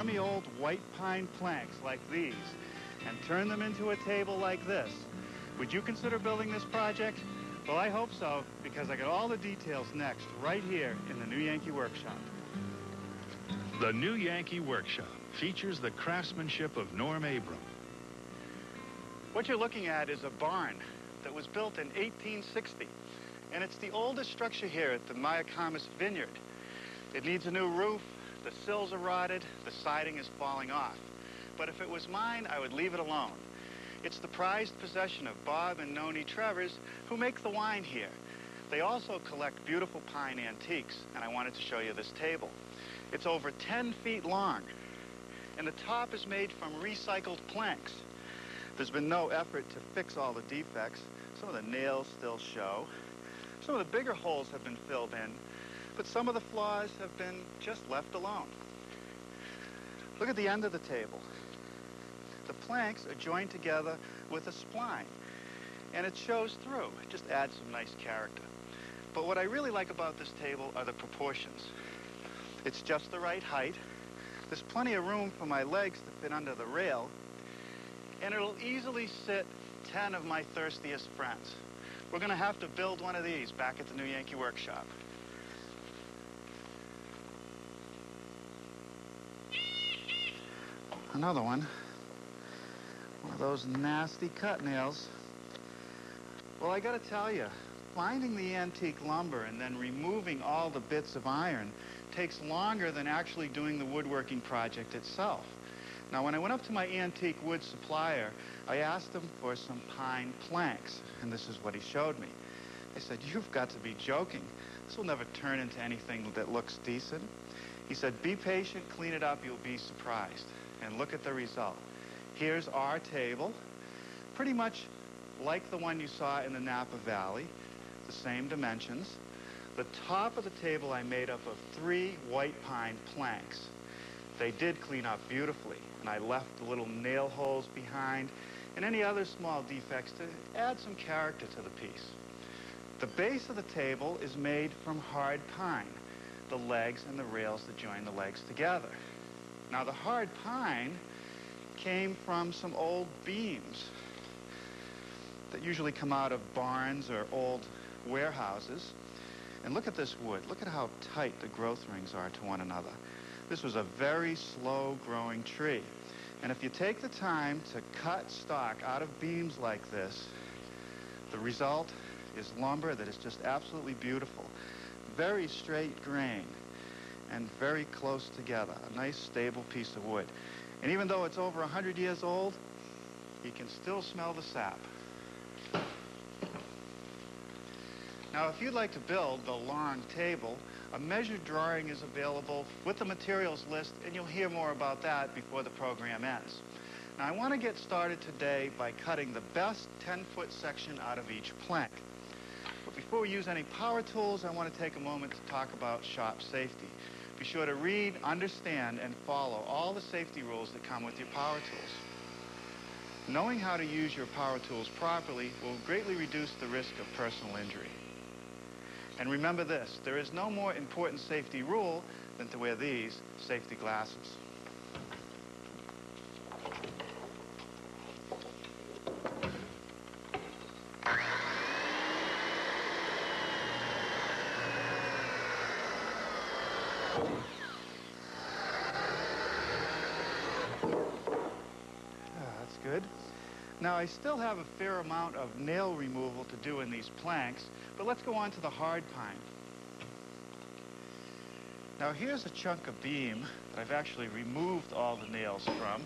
Army old white pine planks like these and turn them into a table like this. Would you consider building this project? Well, I hope so, because I got all the details next, right here in the new Yankee Workshop. The new Yankee Workshop features the craftsmanship of Norm Abram. What you're looking at is a barn that was built in 1860, and it's the oldest structure here at the Mayacamas Vineyard. It needs a new roof, the sills are rotted, the siding is falling off. But if it was mine, I would leave it alone. It's the prized possession of Bob and Noni Trevors, who make the wine here. They also collect beautiful pine antiques, and I wanted to show you this table. It's over 10 feet long, and the top is made from recycled planks. There's been no effort to fix all the defects. Some of the nails still show. Some of the bigger holes have been filled in, but some of the flaws have been just left alone. Look at the end of the table. The planks are joined together with a spline, and it shows through. It just adds some nice character. But what I really like about this table are the proportions. It's just the right height. There's plenty of room for my legs to fit under the rail, and it'll easily sit 10 of my thirstiest friends. We're going to have to build one of these back at the new Yankee Workshop. Another one. One of those nasty cut nails. Well, I gotta tell you, finding the antique lumber and then removing all the bits of iron takes longer than actually doing the woodworking project itself. Now, when I went up to my antique wood supplier, I asked him for some pine planks, and this is what he showed me. I said, "You've got to be joking. This will never turn into anything that looks decent." He said, "Be patient, clean it up, you'll be surprised." And look at the result. Here's our table, pretty much like the one you saw in the Napa Valley, the same dimensions. The top of the table I made up of 3 white pine planks. They did clean up beautifully, and I left the little nail holes behind and any other small defects to add some character to the piece. The base of the table is made from hard pine, the legs and the rails that join the legs together. Now, the hard pine came from some old beams that usually come out of barns or old warehouses. And look at this wood. Look at how tight the growth rings are to one another. This was a very slow-growing tree. And if you take the time to cut stock out of beams like this, the result is lumber that is just absolutely beautiful. Very straight grain and very close together. A nice, stable piece of wood. And even though it's over 100 years old, you can still smell the sap. Now, if you'd like to build the long table, a measured drawing is available with the materials list, and you'll hear more about that before the program ends. Now, I want to get started today by cutting the best 10-foot section out of each plank. But before we use any power tools, I want to take a moment to talk about shop safety. Be sure to read, understand, and follow all the safety rules that come with your power tools. Knowing how to use your power tools properly will greatly reduce the risk of personal injury. And remember this, there is no more important safety rule than to wear these safety glasses. That's good. Now, I still have a fair amount of nail removal to do in these planks, but let's go on to the hard pine. Now, here's a chunk of beam that I've actually removed all the nails from,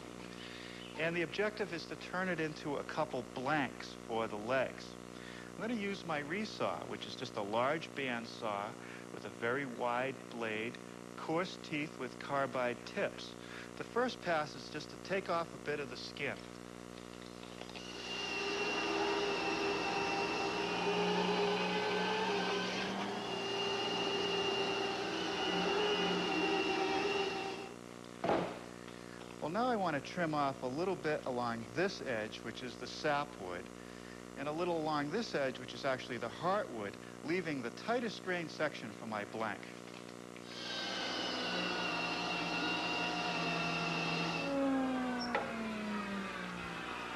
and the objective is to turn it into a couple blanks for the legs. I'm going to use my resaw, which is just a large band saw with a very wide blade, coarse teeth with carbide tips. The first pass is just to take off a bit of the skin. Well, now I want to trim off a little bit along this edge, which is the sapwood, and a little along this edge, which is actually the heartwood, leaving the tightest grain section for my blank.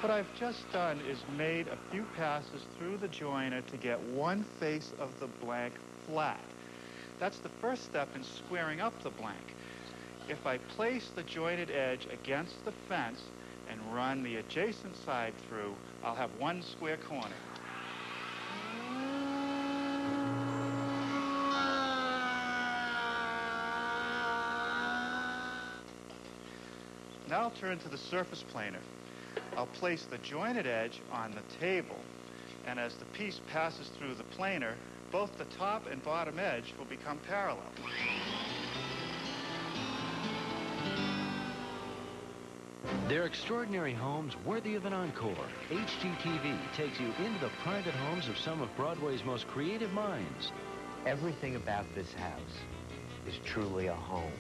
What I've just done is made a few passes through the joiner to get one face of the blank flat. That's the first step in squaring up the blank. If I place the jointed edge against the fence and run the adjacent side through, I'll have one square corner. Now I'll turn to the surface planer. I'll place the jointed edge on the table, and as the piece passes through the planer, both the top and bottom edge will become parallel. They're extraordinary homes worthy of an encore. HGTV takes you into the private homes of some of Broadway's most creative minds. Everything about this house is truly a home.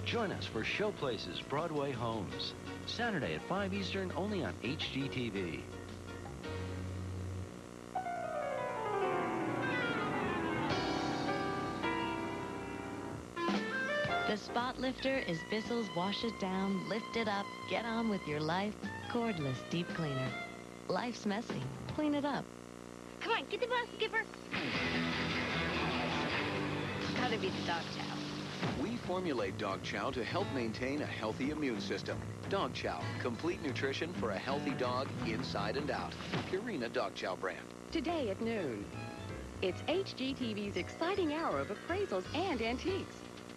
Join us for Showplaces Broadway Homes. Saturday at 5 Eastern, only on HGTV. The Spot Lifter is Bissell's Wash It Down, Lift It Up, Get On With Your Life cordless deep cleaner. Life's messy. Clean it up. Come on, get the bus, Skipper. Gotta be the dog chow. We formulate dog chow to help maintain a healthy immune system. Dog chow, complete nutrition for a healthy dog inside and out. Purina Dog Chow brand. Today at noon, it's HGTV's exciting hour of appraisals and antiques.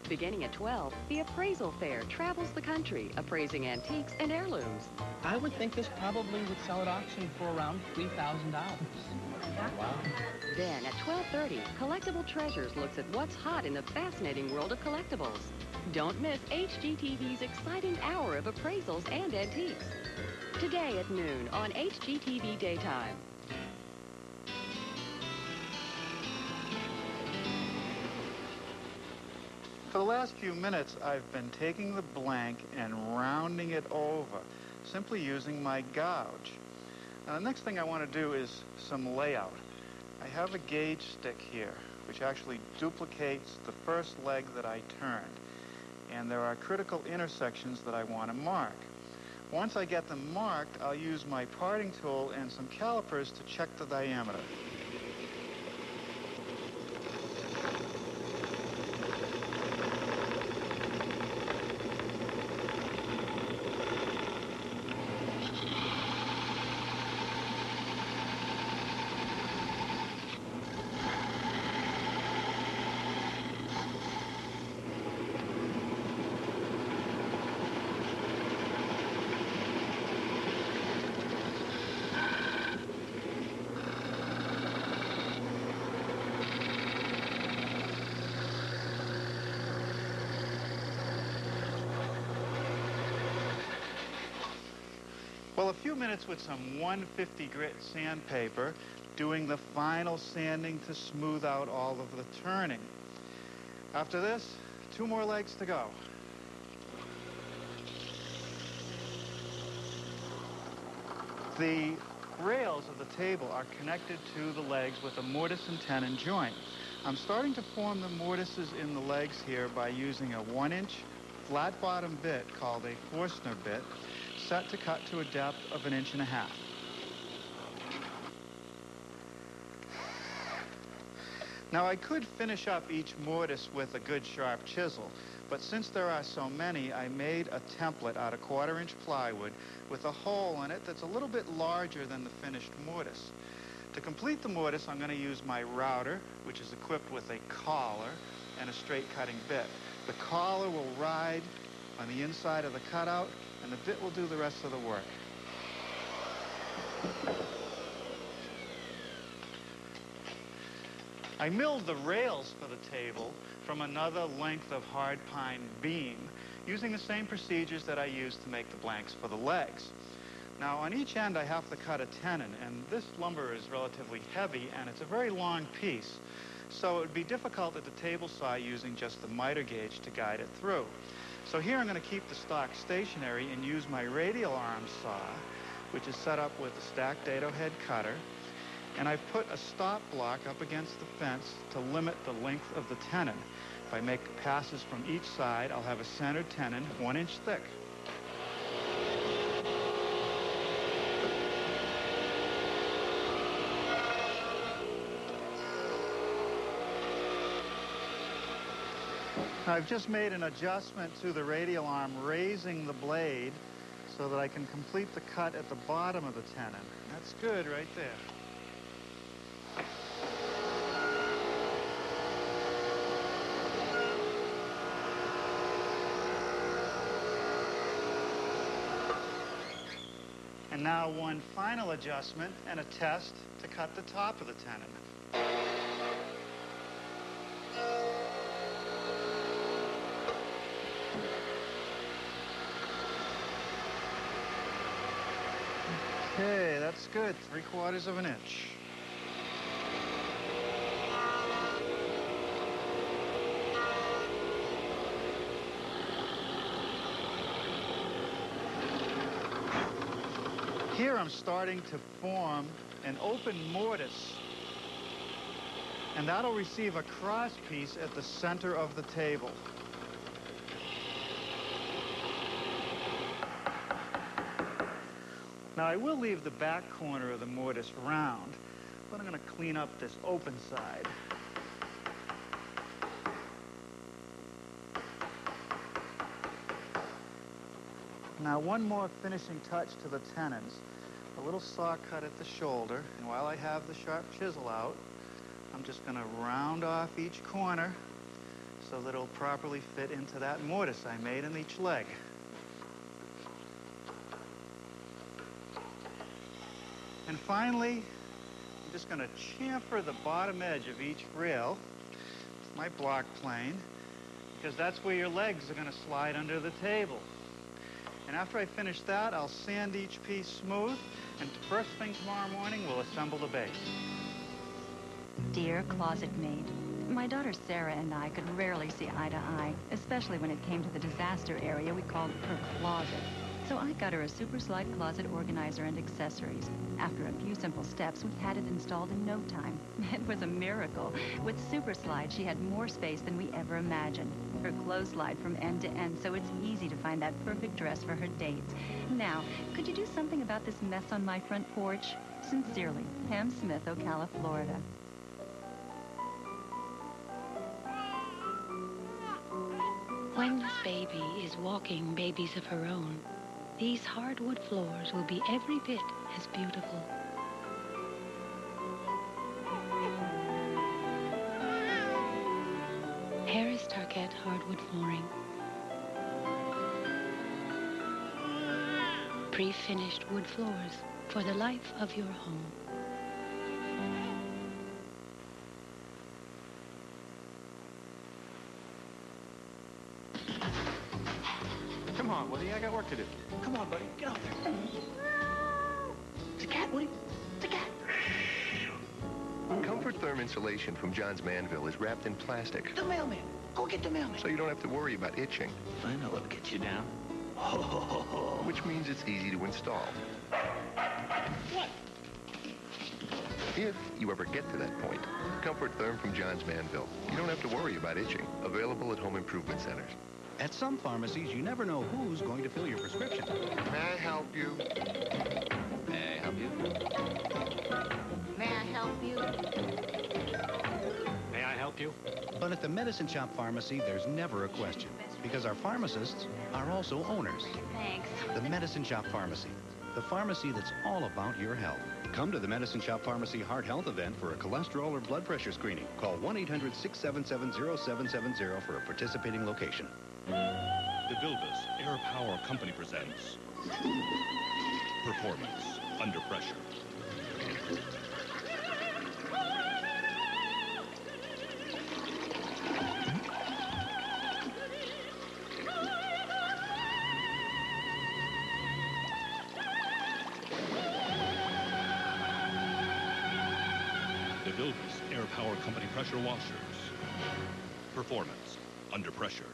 Beginning at 12, the appraisal fair travels the country, appraising antiques and heirlooms. I would think this probably would sell at auction for around $3,000. Wow. Then at 12:30, Collectible Treasures looks at what's hot in the fascinating world of collectibles. Don't miss HGTV's exciting hour of appraisals and antiques. Today at noon on HGTV Daytime. For the last few minutes, I've been taking the blank and rounding it over, simply using my gouge. Now, the next thing I want to do is some layout. I have a gauge stick here, which actually duplicates the first leg that I turned. And there are critical intersections that I want to mark. Once I get them marked, I'll use my parting tool and some calipers to check the diameter. Well, a few minutes with some 150 grit sandpaper, doing the final sanding to smooth out all of the turning. After this, 2 more legs to go. The rails of the table are connected to the legs with a mortise and tenon joint. I'm starting to form the mortises in the legs here by using a 1-inch flat bottom bit called a Forstner bit, set to cut to a depth of 1.5 inches. Now, I could finish up each mortise with a good sharp chisel, but since there are so many, I made a template out of 1/4-inch plywood with a hole in it that's a little bit larger than the finished mortise. To complete the mortise, I'm going to use my router, which is equipped with a collar and a straight cutting bit. The collar will ride on the inside of the cutout, and the bit will do the rest of the work. I milled the rails for the table from another length of hard pine beam, using the same procedures that I used to make the blanks for the legs. Now, on each end, I have to cut a tenon, and this lumber is relatively heavy, and it's a very long piece. So it would be difficult at the table saw using just the miter gauge to guide it through. So here I'm going to keep the stock stationary and use my radial arm saw, which is set up with a stacked dado head cutter. And I've put a stop block up against the fence to limit the length of the tenon. If I make passes from each side, I'll have a centered tenon 1 inch thick. I've just made an adjustment to the radial arm, raising the blade so that I can complete the cut at the bottom of the tenon. That's good right there. And now one final adjustment and a test to cut the top of the tenon. Okay, that's good. 3/4 of an inch. Here I'm starting to form an open mortise, and that'll receive a cross piece at the center of the table. Now, I will leave the back corner of the mortise round, but I'm going to clean up this open side. Now, one more finishing touch to the tenons. A little saw cut at the shoulder, and while I have the sharp chisel out, I'm just going to round off each corner so that it'll properly fit into that mortise I made in each leg. And finally, I'm just going to chamfer the bottom edge of each rail with my block plane, because that's where your legs are going to slide under the table. And after I finish that, I'll sand each piece smooth, and first thing tomorrow morning, we'll assemble the base. Dear closet maid, my daughter Sarah and I could rarely see eye to eye, especially when it came to the disaster area we called her closet. So I got her a super slide closet organizer and accessories. After a few simple steps, we had it installed in no time. It was a miracle. With Super Slide, she had more space than we ever imagined. Her clothes slide from end to end, so it's easy to find that perfect dress for her dates. Now, could you do something about this mess on my front porch? Sincerely, Pam Smith, Ocala, Florida. When this baby is walking babies of her own, these hardwood floors will be every bit as beautiful. Harris Tarkett hardwood flooring. Pre-finished wood floors for the life of your home. Come on, Woody, I got work to do. Come on, buddy, get out there. It's a cat, Woody. It's a cat. Comfort Therm insulation from John's Manville is wrapped in plastic. The mailman. Go get the mailman. So you don't have to worry about itching. Fine, I'll get you down. Which means it's easy to install. What? If you ever get to that point, Comfort Therm from John's Manville. You don't have to worry about itching. Available at home improvement centers. At some pharmacies, you never know who's going to fill your prescription. May I help you? May I help you? May I help you? May I help you? But at the Medicine Shop Pharmacy, there's never a question, because our pharmacists are also owners. Thanks. The Medicine Shop Pharmacy, the pharmacy that's all about your health. Come to the Medicine Shop Pharmacy Heart Health event for a cholesterol or blood pressure screening. Call 1-800-677-0770 for a participating location. The Vilbus Air Power Company presents Performance Under Pressure. The Vilbus Air Power Company pressure washers. Performance Under Pressure.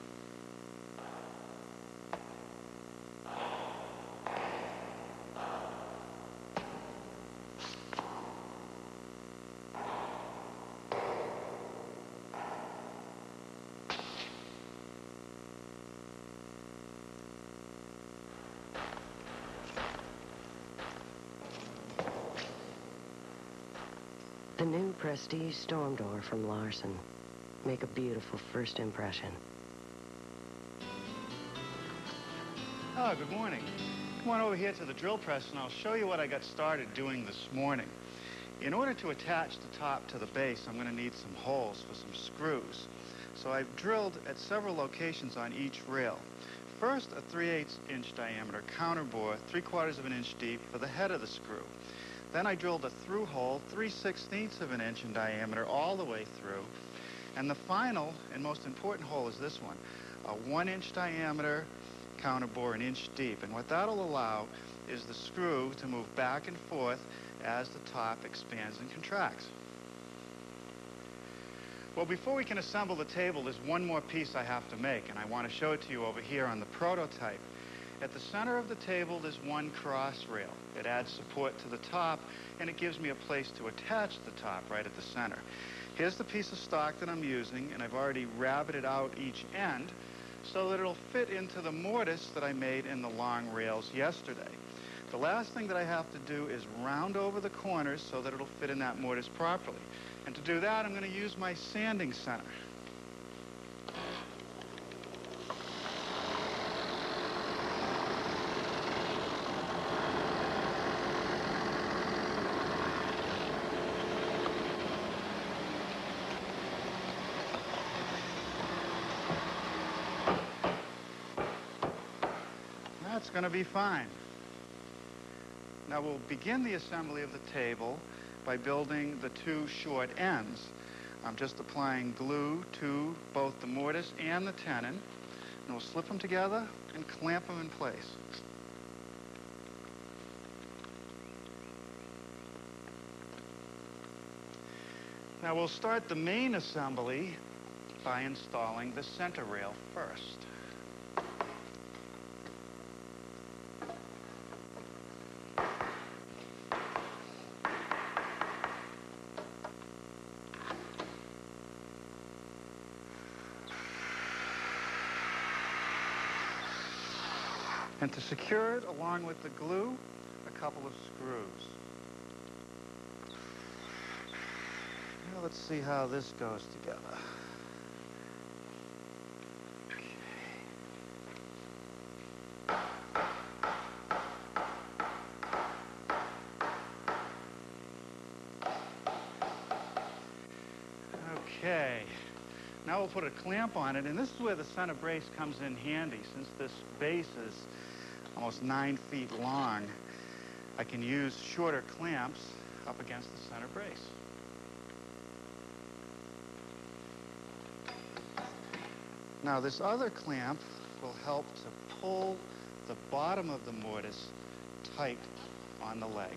The new Prestige Storm Door from Larson. Make a beautiful first impression. Oh, good morning. Come on over here to the drill press and I'll show you what I got started doing this morning. In order to attach the top to the base, I'm going to need some holes for some screws. So I've drilled at several locations on each rail. First, a 3/8 inch diameter counterbore, 3/4 of an inch deep for the head of the screw. Then I drilled a through hole, 3/16 of an inch in diameter all the way through. And the final and most important hole is this one, a 1-inch diameter counterbore, an inch deep. And what that'll allow is the screw to move back and forth as the top expands and contracts. Well, before we can assemble the table, there's one more piece I have to make, and I want to show it to you over here on the prototype. At the center of the table, there's one cross rail. It adds support to the top, and it gives me a place to attach the top right at the center. Here's the piece of stock that I'm using, and I've already rabbited out each end so that it'll fit into the mortise that I made in the long rails yesterday. The last thing that I have to do is round over the corners so that it'll fit in that mortise properly. And to do that, I'm going to use my sanding center. That's going to be fine. Now we'll begin the assembly of the table by building the two short ends. I'm just applying glue to both the mortise and the tenon, and we'll slip them together and clamp them in place. Now we'll start the main assembly by installing the center rail first. And to secure it, along with the glue, a couple of screws. Now let's see how this goes together. Okay. Now we'll put a clamp on it, and this is where the center brace comes in handy. Since this base is almost 9 feet long, I can use shorter clamps up against the center brace. Now this other clamp will help to pull the bottom of the mortise tight on the leg.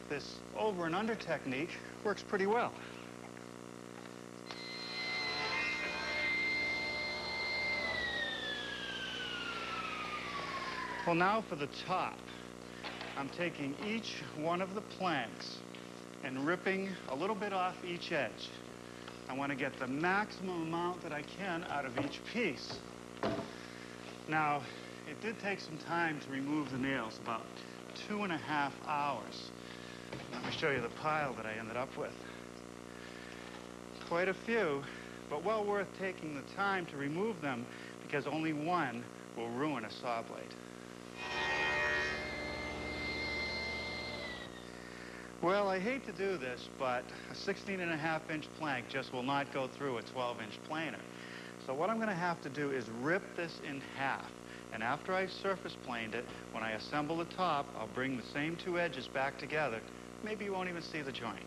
This over and under technique works pretty well. Well, now for the top. I'm taking each one of the planks and ripping a little bit off each edge. I want to get the maximum amount that I can out of each piece. Now, it did take some time to remove the nails, about 2.5 hours. Let me show you the pile that I ended up with. Quite a few, but well worth taking the time to remove them because only one will ruin a saw blade. Well, I hate to do this, but a 16.5-inch plank just will not go through a 12-inch planer. So what I'm going to have to do is rip this in half. And after I've surface planed it, when I assemble the top, I'll bring the same two edges back together. Maybe you won't even see the joint.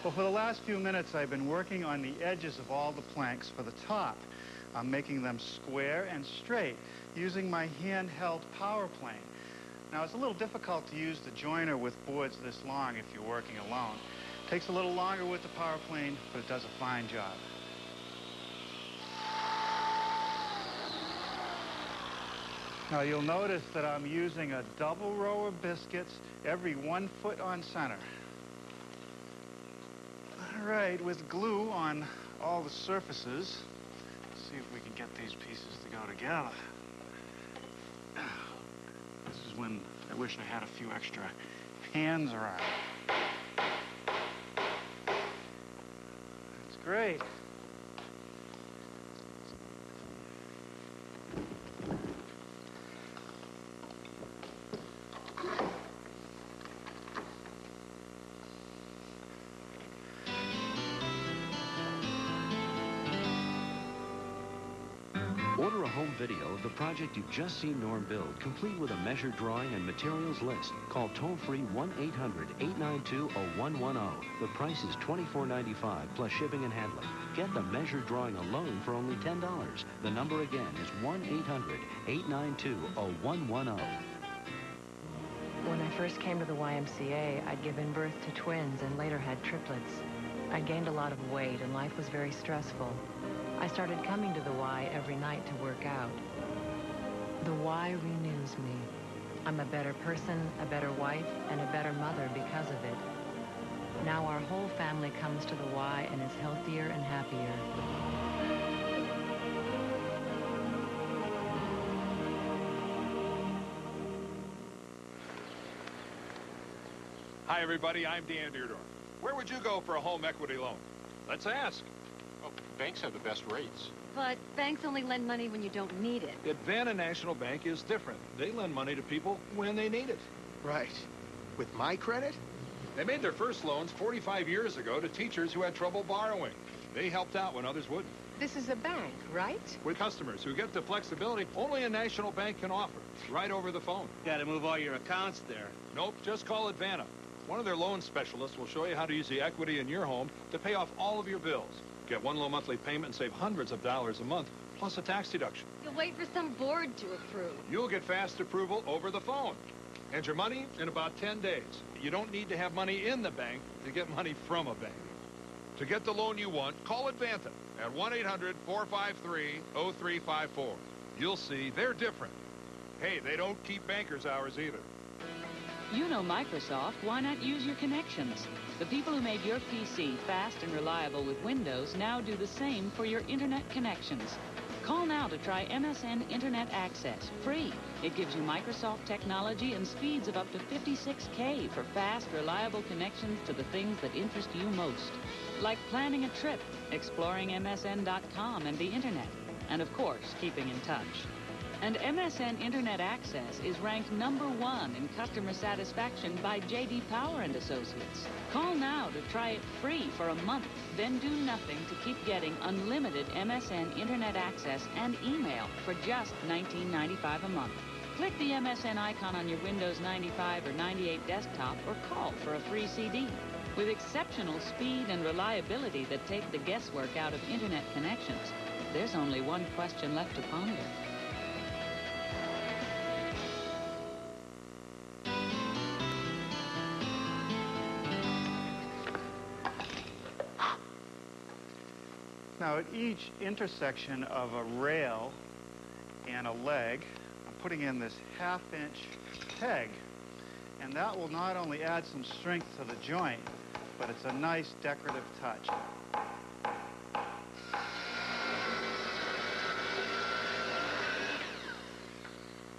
Well, for the last few minutes, I've been working on the edges of all the planks for the top. I'm making them square and straight using my handheld power plane. Now, it's a little difficult to use the joiner with boards this long if you're working alone. It takes a little longer with the power plane, but it does a fine job. Now you'll notice that I'm using a double row of biscuits every 1 foot on center. All right, with glue on all the surfaces, let's see if we can get these pieces to go together. This is when I wish I had a few extra hands around. That's great. Order a home video of the project you've just seen Norm build, complete with a measure drawing and materials list. Call toll-free 1-800-892-0110. The price is $24.95 plus shipping and handling. Get the measure drawing alone for only $10. The number again is 1-800-892-0110. When I first came to the YMCA, I'd given birth to twins and later had triplets. I gained a lot of weight and life was very stressful. I started coming to the Y every night to work out. The Y renews me. I'm a better person, a better wife, and a better mother because of it. Now our whole family comes to the Y and is healthier and happier. Hi, everybody. I'm Dan Deardorff. Where would you go for a home equity loan? Let's ask. Oh, banks have the best rates. But banks only lend money when you don't need it. Advanta National Bank is different. They lend money to people when they need it. Right. With my credit? They made their first loans 45 years ago to teachers who had trouble borrowing. They helped out when others wouldn't. This is a bank, right? With customers who get the flexibility only a national bank can offer, right over the phone. Got to move all your accounts there. Nope, just call Advanta. One of their loan specialists will show you how to use the equity in your home to pay off all of your bills. Get one low monthly payment and save hundreds of dollars a month, plus a tax deduction. You'll wait for some board to approve. You'll get fast approval over the phone. And your money in about 10 days. You don't need to have money in the bank to get money from a bank. To get the loan you want, call Advanta at 1-800-453-0354. You'll see they're different. Hey, they don't keep banker's hours either. You know Microsoft. Why not use your connections? The people who made your PC fast and reliable with Windows now do the same for your internet connections. Call now to try MSN Internet Access, free. It gives you Microsoft technology and speeds of up to 56K for fast, reliable connections to the things that interest you most. Like planning a trip, exploring MSN.com and the Internet, and of course, keeping in touch. And MSN Internet Access is ranked #1 in customer satisfaction by J.D. Power and Associates. Call now to try it free for a month, then do nothing to keep getting unlimited MSN Internet Access and email for just $19.95 a month. Click the MSN icon on your Windows 95 or 98 desktop or call for a free CD. With exceptional speed and reliability that take the guesswork out of Internet connections, there's only one question left to ponder. Now, at each intersection of a rail and a leg, I'm putting in this half-inch peg. And that will not only add some strength to the joint, but it's a nice decorative touch.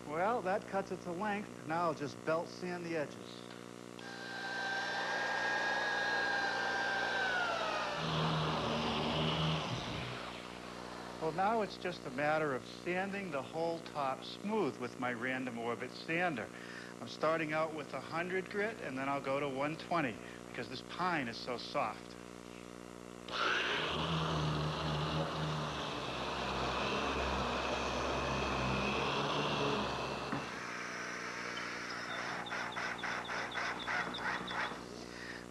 Well, that cuts it to length. Now I'll just belt sand the edges. Well, now it's just a matter of sanding the whole top smooth with my random orbit sander. I'm starting out with 100 grit, and then I'll go to 120, because this pine is so soft.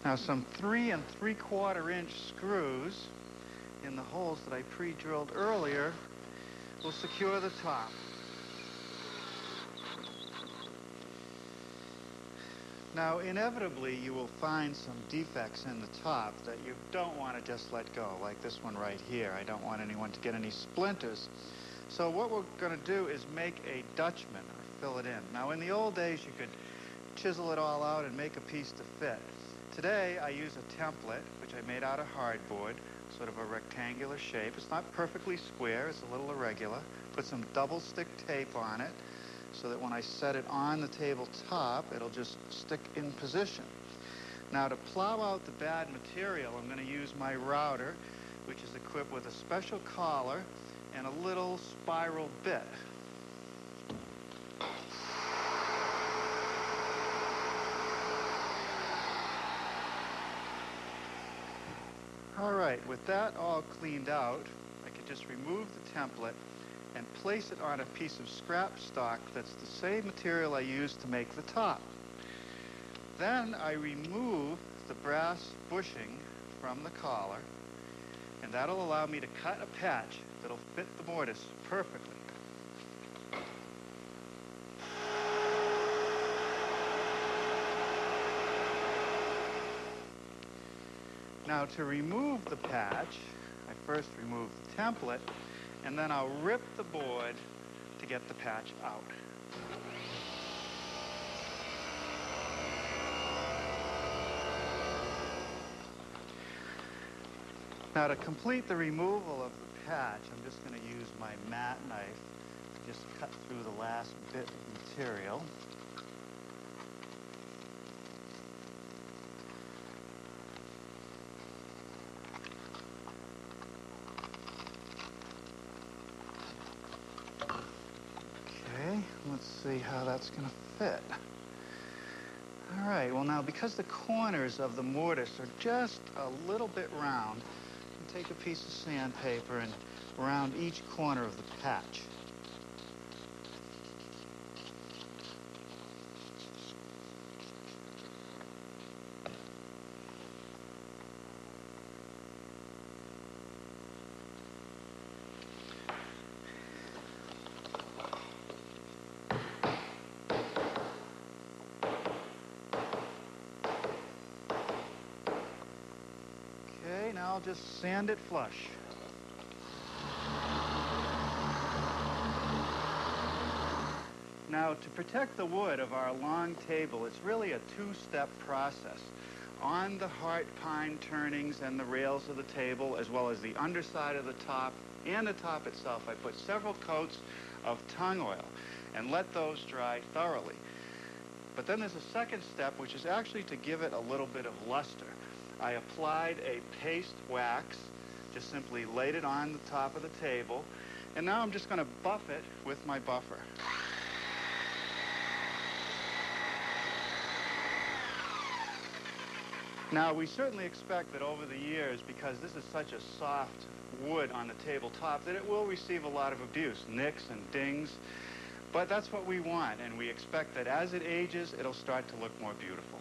Now, some 3 3/4 inch screws in the holes that I pre-drilled earlier will secure the top. Now, inevitably, you will find some defects in the top that you don't want to just let go, like this one right here. I don't want anyone to get any splinters. So what we're going to do is make a Dutchman, or fill it in. Now, in the old days, you could chisel it all out and make a piece to fit. Today, I use a template, which I made out of hardboard, sort of a rectangular shape. It's not perfectly square, it's a little irregular. Put some double stick tape on it so that when I set it on the tabletop, it'll just stick in position. Now, to plow out the bad material, I'm going to use my router, which is equipped with a special collar and a little spiral bit. All right, with that all cleaned out, I can just remove the template and place it on a piece of scrap stock that's the same material I used to make the top. Then I remove the brass bushing from the collar, and that'll allow me to cut a patch that'll fit the mortise perfectly. Now, to remove the patch, I first remove the template, and then I'll rip the board to get the patch out. Now, to complete the removal of the patch, I'm just going to use my mat knife to just cut through the last bit of material. Okay, let's see how that's going to fit. All right, well now, because the corners of the mortise are just a little bit round, take a piece of sandpaper and round each corner of the patch. Okay, now I'll just sand it flush. Now, to protect the wood of our long table, it's really a two-step process. On the heart pine turnings and the rails of the table, as well as the underside of the top and the top itself, I put several coats of tung oil and let those dry thoroughly. But then there's a second step, which is actually to give it a little bit of luster. I applied a paste wax, just simply laid it on the top of the table, and now I'm just going to buff it with my buffer. Now, we certainly expect that over the years, because this is such a soft wood on the tabletop, that it will receive a lot of abuse, nicks and dings, but that's what we want, and we expect that as it ages, it'll start to look more beautiful.